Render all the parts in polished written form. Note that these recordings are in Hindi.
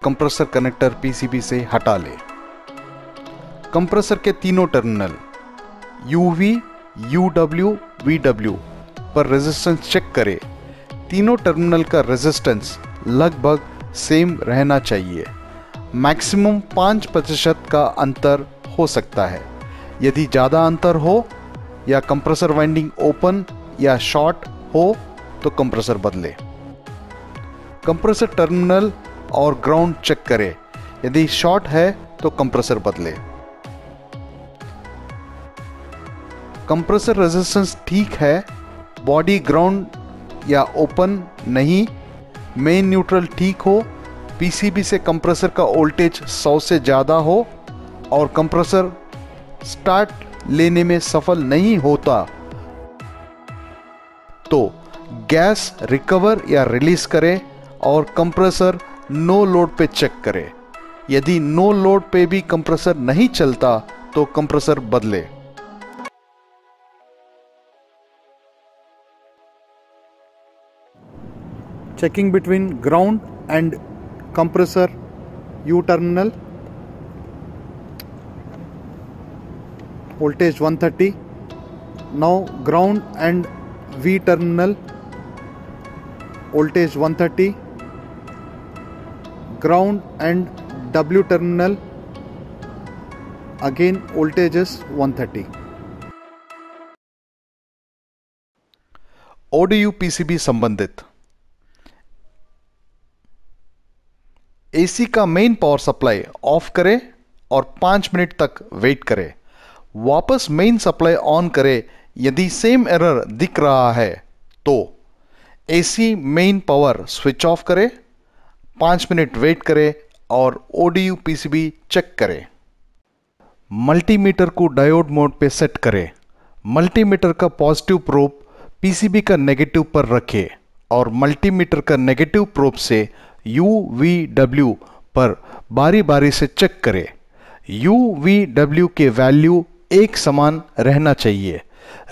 कंप्रेसर कनेक्टर पीसीबी से हटा ले। कंप्रेसर के तीनों टर्मिनल UV, UW, VW पर रेजिस्टेंस चेक करें। तीनों टर्मिनल का रेजिस्टेंस लगभग सेम रहना चाहिए। मैक्सिमम 5% का अंतर हो सकता है। यदि ज़्यादा अंतर हो या कंप्रेसर वाइंडिंग ओपन या शॉर्ट हो तो कंप्रेसर बदले। कंप्रेसर टर्मिनल और ग्राउंड चेक करें। यदि शॉर्ट है तो कंप्रेसर बदले। कंप्रेसर रेजिस्टेंस ठीक है, बॉडी ग्राउंड या ओपन नहीं, मेन न्यूट्रल ठीक हो, पीसीबी से कंप्रेसर का वोल्टेज 100 से ज़्यादा हो और कंप्रेसर स्टार्ट लेने में सफल नहीं होता तो गैस रिकवर या रिलीज करें और कंप्रेसर नो लोड पे चेक करें। यदि नो लोड पे भी कंप्रेसर नहीं चलता तो कंप्रेसर बदले। Checking between ground and compressor U terminal, voltage 130. Now ground and V terminal, voltage 130. Ground and W terminal, again voltage is 130. ODU PCB संबंधित एसी का मेन पावर सप्लाई ऑफ करें और 5 मिनट तक वेट करें। वापस मेन सप्लाई ऑन करें। यदि सेम एरर दिख रहा है तो AC main power switch off करें, 5 मिनट वेट करें और ODU PCB चेक करें। मल्टीमीटर को डायोड मोड पे सेट करें। मल्टीमीटर का पॉजिटिव प्रोब पीसीबी का नेगेटिव पर रखें और मल्टीमीटर का नेगेटिव प्रोब से UVW पर बारी बारी से चेक करें। UVW के वैल्यू एक समान रहना चाहिए।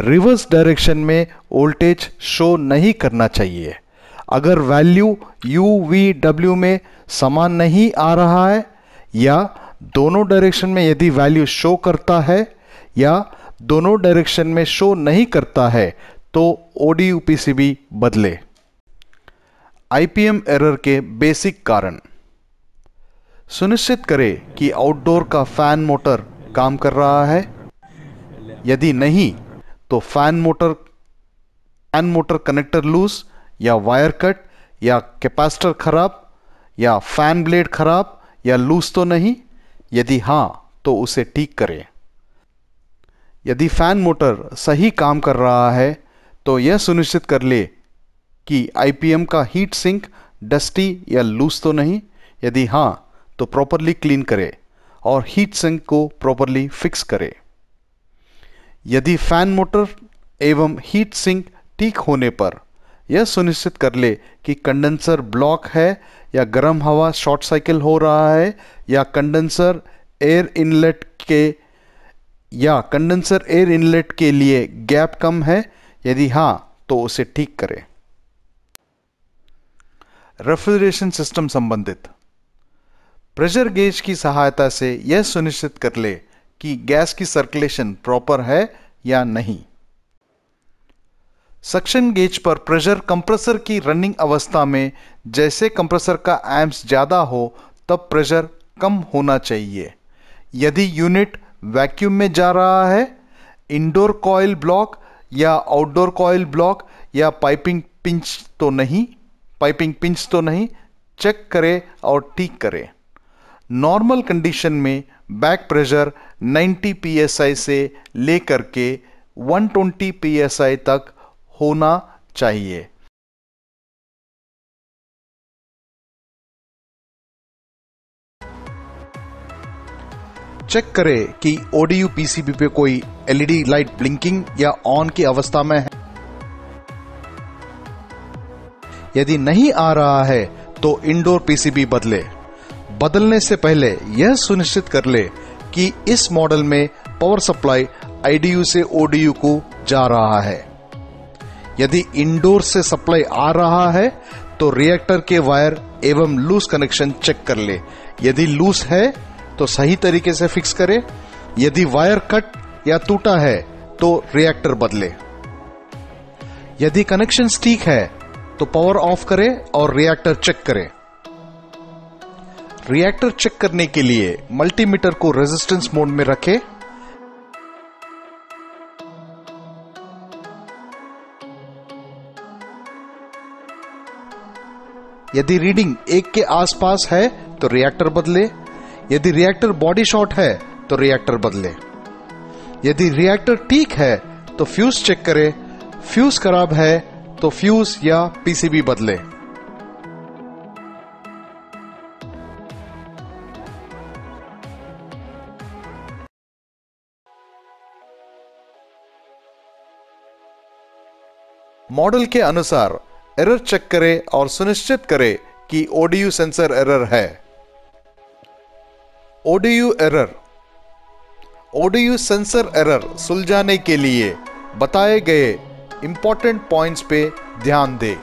रिवर्स डायरेक्शन में वोल्टेज शो नहीं करना चाहिए। अगर वैल्यू UVW में समान नहीं आ रहा है या दोनों डायरेक्शन में यदि वैल्यू शो करता है या दोनों डायरेक्शन में शो नहीं करता है तो ODU PCB बदले। IPM एरर के बेसिक कारण सुनिश्चित करें कि आउटडोर का फैन मोटर काम कर रहा है। यदि नहीं तो फैन मोटर कनेक्टर लूज या वायर कट या कैपेसिटर खराब या फैन ब्लेड खराब या लूज तो नहीं। यदि हां तो उसे ठीक करें। यदि फैन मोटर सही काम कर रहा है तो यह सुनिश्चित कर ले कि IPM का हीट सिंक डस्टी या लूज तो नहीं। यदि हां तो प्रॉपरली क्लीन करें और हीट सिंक को प्रॉपरली फिक्स करें। यदि फैन मोटर एवं हीट सिंक ठीक होने पर यह सुनिश्चित कर ले कि कंडेंसर ब्लॉक है या गर्म हवा शॉर्ट साइकिल हो रहा है या कंडेंसर एयर इनलेट के लिए गैप कम है। यदि हां तो उसे ठीक करें। रेफ्रिजरेशन सिस्टम संबंधित प्रेशर गेज की सहायता से यह सुनिश्चित कर ले कि गैस की सर्कुलेशन प्रॉपर है या नहीं। सक्शन गेज पर प्रेशर कंप्रेसर की रनिंग अवस्था में जैसे कंप्रेसर का एम्प्स ज़्यादा हो तब प्रेशर कम होना चाहिए। यदि यूनिट वैक्यूम में जा रहा है, इंडोर कॉइल ब्लॉक या आउटडोर कॉइल ब्लॉक या पाइपिंग पिंच तो नहीं, चेक करें और ठीक करें। नॉर्मल कंडीशन में बैक प्रेशर 90 psi से लेकर के 120 psi तक होना चाहिए। चेक करें कि ODU PCB पे कोई LED लाइट ब्लिंकिंग या ऑन की अवस्था में है। यदि नहीं आ रहा है तो इंडोर PCB बदलने से पहले यह सुनिश्चित कर ले कि इस मॉडल में पावर सप्लाई IDU से ODU को जा रहा है। यदि इंडोर से सप्लाई आ रहा है तो रिएक्टर के वायर एवं लूज कनेक्शन चेक कर ले। यदि लूज है तो सही तरीके से फिक्स करे, यदि वायर कट या टूटा है तो रिएक्टर बदले। यदि कनेक्शन ठीक है तो पावर ऑफ करे और रिएक्टर चेक करे। रिएक्टर चेक करने के लिए मल्टीमीटर को रेजिस्टेंस मोड में रखें। यदि रीडिंग 1 के आसपास है तो रिएक्टर बदले, यदि रिएक्टर बॉडी शॉर्ट है तो रिएक्टर बदले। यदि रिएक्टर ठीक है तो फ्यूज चेक करे, फ्यूज खराब है तो फ्यूज या पीसीबी बदले। मॉडल के अनुसार एरर चेक करें और सुनिश्चित करें कि ओडीयू सेंसर एरर है। ओडीयू एरर। ओडीयू सेंसर एरर सुलझाने के लिए बताए गए इंपॉर्टेंट पॉइंट्स पे ध्यान दें।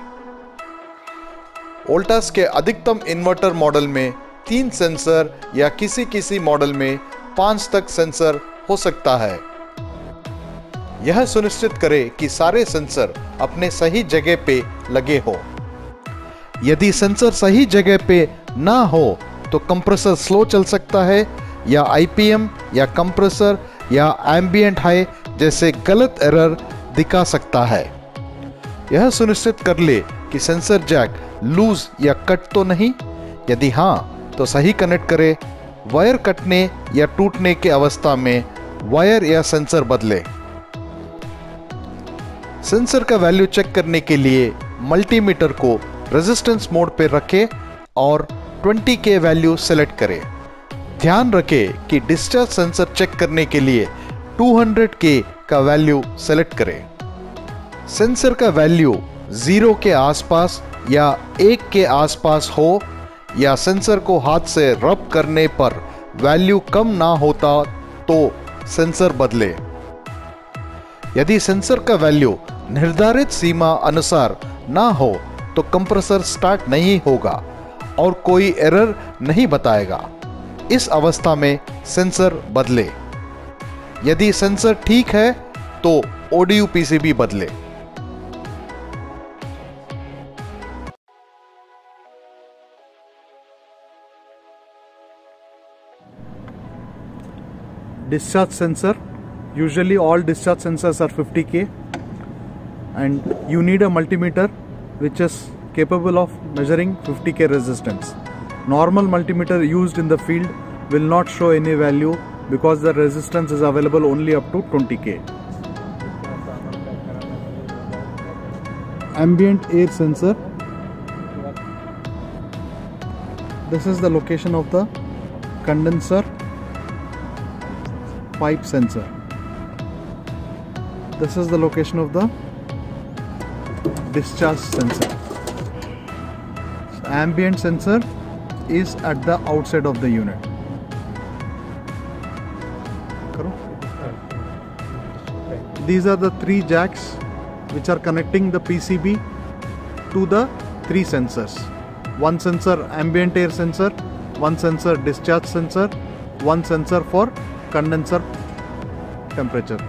वोल्टास के अधिकतम इन्वर्टर मॉडल में 3 सेंसर या किसी मॉडल में 5 तक सेंसर हो सकता है। यह सुनिश्चित करें कि सारे सेंसर अपने सही जगह पे लगे हो। यदि सेंसर सही जगह पे ना हो तो कंप्रेसर स्लो चल सकता है या आईपीएम या कंप्रेसर या एम्बिएंट हाई जैसे गलत एरर दिखा सकता है। यह सुनिश्चित कर ले कि सेंसर जैक लूज या कट तो नहीं, यदि हां तो सही कनेक्ट करें। वायर कटने या टूटने की अवस्था में वायर या सेंसर बदले। सेंसर का वैल्यू चेक करने के लिए मल्टीमीटर को रेजिस्टेंस मोड पर रखें और 20 के वैल्यू सेलेक्ट करें। ध्यान रखें कि डिस्चार्ज सेंसर चेक करने के लिए 200 के का वैल्यू सेलेक्ट करें। सेंसर का वैल्यू 0 के आसपास या 1 के आसपास हो या सेंसर को हाथ से रब करने पर वैल्यू कम ना होता तो सेंसर बदले। यदि सेंसर का वैल्यू निर्धारित सीमा अनुसार ना हो तो कंप्रेसर स्टार्ट नहीं होगा और कोई एरर नहीं बताएगा। इस अवस्था में सेंसर बदले। यदि सेंसर ठीक है तो ओडीयू पीसीबी बदले। Discharge sensor. Usually all discharge sensors are 50K and you need a multimeter which is capable of measuring 50K resistance. Normal multimeter used in the field will not show any value because the resistance is available only up to 20K. Ambient air sensor. This is the location of the condenser pipe sensor. This is the location of the discharge sensor. Ambient sensor is at the outside of the unit. These are the 3 jacks which are connecting the PCB to the 3 sensors. One sensor ambient air sensor, one sensor discharge sensor, one sensor for condenser temperature.